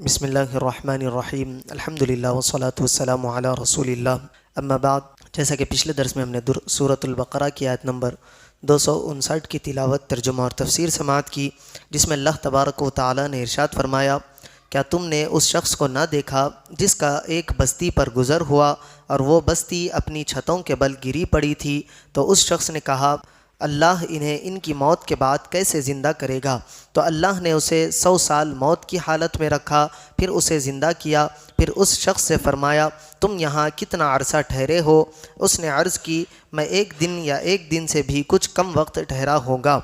بسم اللہ الرحمن الرحیم الحمدللہ والصلاة والسلام علی رسول اللہ اما بعد۔ جیسا کہ پچھلے درس میں ہم نے سورۃ البقرہ کی آیت نمبر 259 کی تلاوت، ترجمہ اور تفسیر سماعت کی، جس میں اللہ تبارک و تعالی نے ارشاد فرمایا، کیا تم نے اس شخص کو نہ دیکھا جس کا ایک بستی پر گزر ہوا اور وہ بستی اپنی چھتوں کے بل گری پڑی تھی؟ تو اس شخص نے کہا، اللہ انہیں ان کی موت کے بعد کیسے زندہ کرے گا؟ تو اللہ نے اسے 100 سال موت کی حالت میں رکھا، پھر اسے زندہ کیا۔ پھر اس شخص سے فرمایا، تم یہاں کتنا عرصہ ٹھہرے ہو؟ اس نے عرض کی، میں 1 دن یا 1 دن سے بھی کچھ کم وقت ٹھہرا ہوگا۔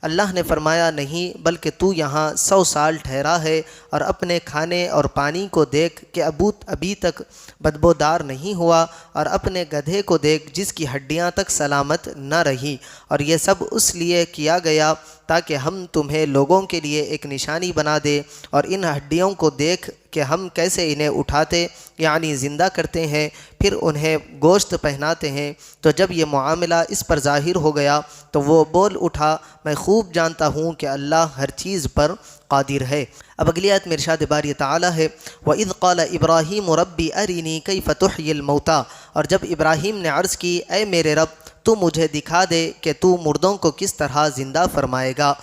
اللہ نے فرمایا، نہیں بلکہ تو یہاں 100 سال ٹھہرا ہے، اور اپنے کھانے اور پانی کو دیکھ کہ ابھی تک بدبودار نہیں ہوا، اور اپنے گدھے کو دیکھ جس کی ہڈیاں تک سلامت نہ رہی، اور یہ سب اس لیے کیا گیا تاکہ ہم تمہیں لوگوں کے لیے ایک نشانی بنا دے، اور ان ہڈیوں کو دیکھ کہ ہم کیسے انہیں اٹھاتے یعنی زندہ کرتے ہیں، پھر انہیں گوشت پہناتے ہیں۔ تو جب یہ معاملہ اس پر ظاہر ہو گیا تو وہ بول اٹھا، میں خوب جانتا ہوں کہ اللہ ہر چیز پر قادر ہے۔ اب اگلی آیت میں ارشاد باری تعالیٰ ہے، وَإِذْ قَالَ إِبْرَاهِيمُ رَبِّ أَرِنِي كَيْفَ تُحْيِي الْمَوْتَىٰ، اور جب ابراہیم نے عرض کی، اے میرے رب تو مجھے دکھا دے کہ تو مردوں کو کس طرح زندہ فرمائے گا۔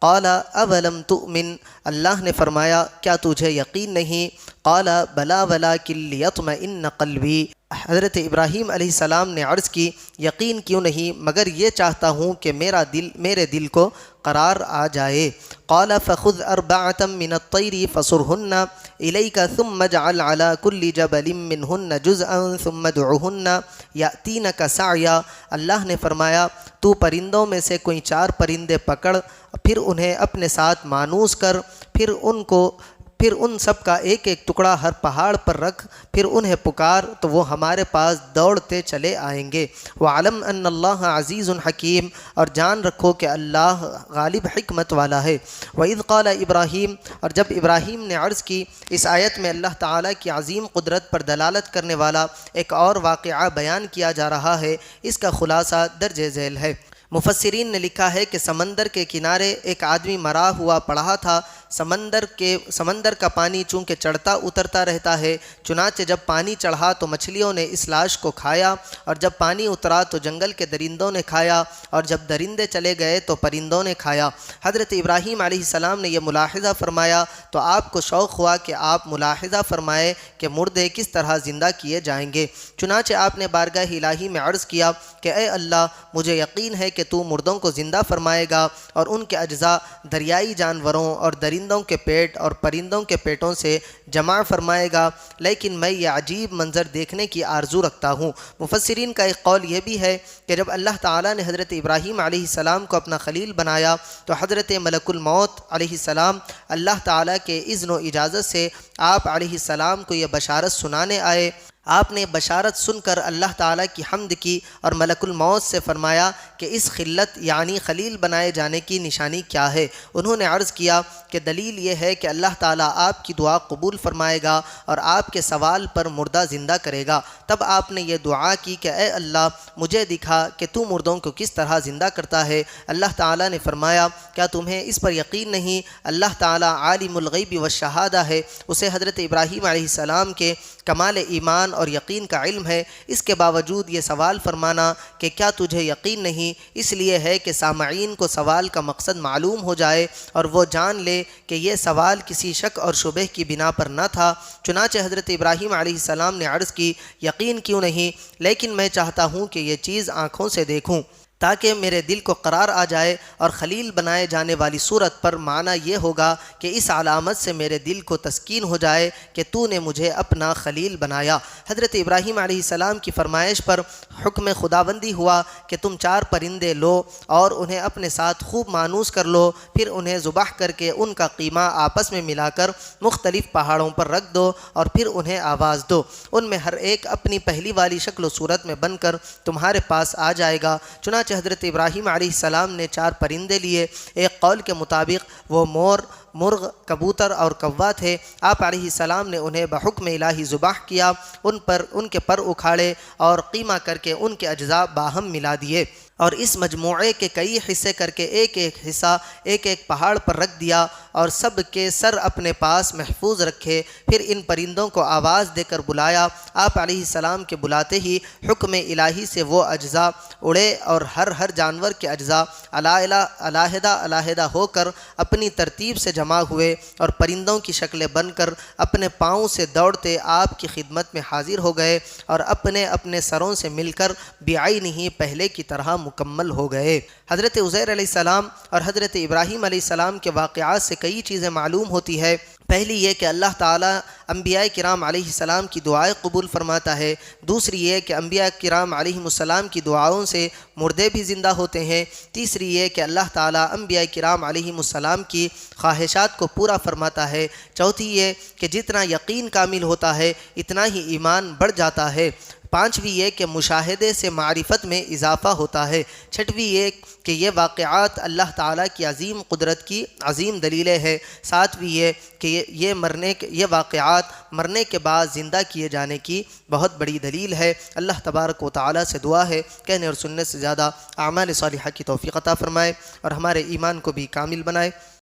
قال اولم تؤمن، اللہ نے فرمایا، کیا تجھے یقین نہیں؟ قال بلا ولکن لیطمئن قلبی، حضرت ابراہیم علیہ السلام نے عرض کی، یقین کیوں نہیں مگر یہ چاہتا ہوں کہ میرے دل کو قرار آ جائے۔ قال فخذ 4 من الطير فصرهن إليك ثم اجعل على كل جبل منهن جزءا ثم ادعهن يأتينك سعيا، اللہ نے فرمایا، تو پرندوں میں سے کوئی 4 پرندے پکڑ، پھر انہیں اپنے ساتھ مانوس کر، پھر ان سب کا ایک ایک ٹکڑا ہر پہاڑ پر رکھ، پھر انہیں پکار تو وہ ہمارے پاس دوڑتے چلے آئیں گے۔ وَعَلَمْ أَنَّ اللَّهَ عَزِيزٌ حَكِيمٌ، اور جان رکھو کہ اللہ غالب حکمت والا ہے۔ وَإِذْ قَالَ إِبْرَاهِيمُ، اور جب ابراہیم نے عرض کی، اس آیت میں اللہ تعالیٰ کی عظیم قدرت پر دلالت کرنے والا ایک اور واقعہ بیان کیا جا رہا ہے، اس کا خلاصہ درج ذیل ہے۔ مفسرین نے لکھا ہے کہ سمندر کے کنارے ایک آدمی مرا ہوا پڑا تھا۔ سمندر کا پانی چونکہ چڑھتا اترتا رہتا ہے، چنانچہ جب پانی چڑھا تو مچھلیوں نے اس لاش کو کھایا، اور جب پانی اترا تو جنگل کے درندوں نے کھایا، اور جب درندے چلے گئے تو پرندوں نے کھایا۔ حضرت ابراہیم علیہ السلام نے یہ ملاحظہ فرمایا تو آپ کو شوق ہوا کہ آپ ملاحظہ فرمائے کہ مردے کس طرح زندہ کیے جائیں گے۔ چنانچہ آپ نے بارگاہ الہی میں عرض کیا کہ اے اللہ، مجھے یقین ہے کہ تو مردوں کو زندہ فرمائے گا، اور ان کے اجزاء دریائی جانوروں اور درندوں کے پیٹ اور پرندوں کے پیٹوں سے جمع فرمائے گا، لیکن میں یہ عجیب منظر دیکھنے کی آرزو رکھتا ہوں۔ مفسرین کا ایک قول یہ بھی ہے کہ جب اللہ تعالیٰ نے حضرت ابراہیم علیہ السلام کو اپنا خلیل بنایا تو حضرت ملک الموت علیہ السلام اللہ تعالیٰ کے اذن و اجازت سے آپ علیہ السلام کو یہ بشارت سنانے آئے۔ آپ نے بشارت سن کر اللہ تعالیٰ کی حمد کی اور ملک الموت سے فرمایا کہ اس خلت یعنی خلیل بنائے جانے کی نشانی کیا ہے؟ انہوں نے عرض کیا کہ دلیل یہ ہے کہ اللہ تعالیٰ آپ کی دعا قبول فرمائے گا اور آپ کے سوال پر مردہ زندہ کرے گا۔ تب آپ نے یہ دعا کی کہ اے اللہ، مجھے دکھا کہ تو مردوں کو کس طرح زندہ کرتا ہے۔ اللہ تعالیٰ نے فرمایا، کیا تمہیں اس پر یقین نہیں؟ اللہ تعالیٰ عالم الغیب والشہادہ ہے، اسے حضرت ابراہیم علیہ السلام کے کمال ایمان اور یقین کا علم ہے۔ اس کے باوجود یہ سوال فرمانا کہ کیا تجھے یقین نہیں، اس لیے ہے کہ سامعین کو سوال کا مقصد معلوم ہو جائے اور وہ جان لے کہ یہ سوال کسی شک اور شبہ کی بنا پر نہ تھا۔ چنانچہ حضرت ابراہیم علیہ السلام نے عرض کی، یقین کیوں نہیں، لیکن میں چاہتا ہوں کہ یہ چیز آنکھوں سے دیکھوں تاکہ میرے دل کو قرار آ جائے، اور خلیل بنائے جانے والی صورت پر معنی یہ ہوگا کہ اس علامت سے میرے دل کو تسکین ہو جائے کہ تو نے مجھے اپنا خلیل بنایا۔ حضرت ابراہیم علیہ السلام کی فرمائش پر حکم خداوندی ہوا کہ تم 4 پرندے لو اور انہیں اپنے ساتھ خوب مانوس کر لو، پھر انہیں ذبح کر کے ان کا قیمہ آپس میں ملا کر مختلف پہاڑوں پر رکھ دو، اور پھر انہیں آواز دو، ان میں ہر ایک اپنی پہلی والی شکل و صورت میں بن کر تمہارے پاس آ جائے گا۔ چنانچہ حضرت ابراہیم علیہ السلام نے 4 پرندے لیے۔ ایک قول کے مطابق وہ مرغ، کبوتر اور کوا تھے۔ آپ علیہ السلام نے انہیں بحکم الہی ذبح کیا، ان کے پر اکھاڑے اور قیمہ کر کے ان کے اجزاء باہم ملا دیے، اور اس مجموعے کے کئی حصے کر کے ایک ایک حصہ ایک ایک پہاڑ پر رکھ دیا، اور سب کے سر اپنے پاس محفوظ رکھے۔ پھر ان پرندوں کو آواز دے کر بلایا۔ آپ علیہ السلام کے بلاتے ہی حکم الہی سے وہ اجزاء اڑے، اور ہر جانور کے اجزاء علیحدہ علیحدہ ہو کر اپنی ترتیب سے جمع ہوئے، اور پرندوں کی شکلیں بن کر اپنے پاؤں سے دوڑتے آپ کی خدمت میں حاضر ہو گئے، اور اپنے اپنے سروں سے مل کر بعینہ پہلے کی طرح مکمل ہو گئے۔ حضرت عزیر علیہ السلام اور حضرت ابراہیم علیہ السلام کے واقعات سے کئی چیزیں معلوم ہوتی ہے۔ پہلی یہ کہ اللہ تعالیٰ انبیاء کرام علیہ السلام کی دعائیں قبول فرماتا ہے۔ دوسری یہ کہ انبیاء کرام علیہ السلام کی دعاؤں سے مردے بھی زندہ ہوتے ہیں۔ تیسری یہ کہ اللہ تعالیٰ انبیاء کرام علیہ السلام کی خواہشات کو پورا فرماتا ہے۔ چوتھی یہ کہ جتنا یقین کامل ہوتا ہے اتنا ہی ایمان بڑھ جاتا ہے۔ پانچویں یہ کہ مشاہدے سے معرفت میں اضافہ ہوتا ہے۔ چھٹویں یہ کہ یہ واقعات اللہ تعالیٰ کی عظیم قدرت کی عظیم دلیلیں ہیں۔ ساتویں یہ کہ یہ واقعات مرنے کے بعد زندہ کیے جانے کی بہت بڑی دلیل ہے۔ اللہ تبارک و تعالیٰ سے دعا ہے کہنے اور سننے سے زیادہ اعمال صالحہ کی توفیق عطا فرمائے، اور ہمارے ایمان کو بھی کامل بنائے۔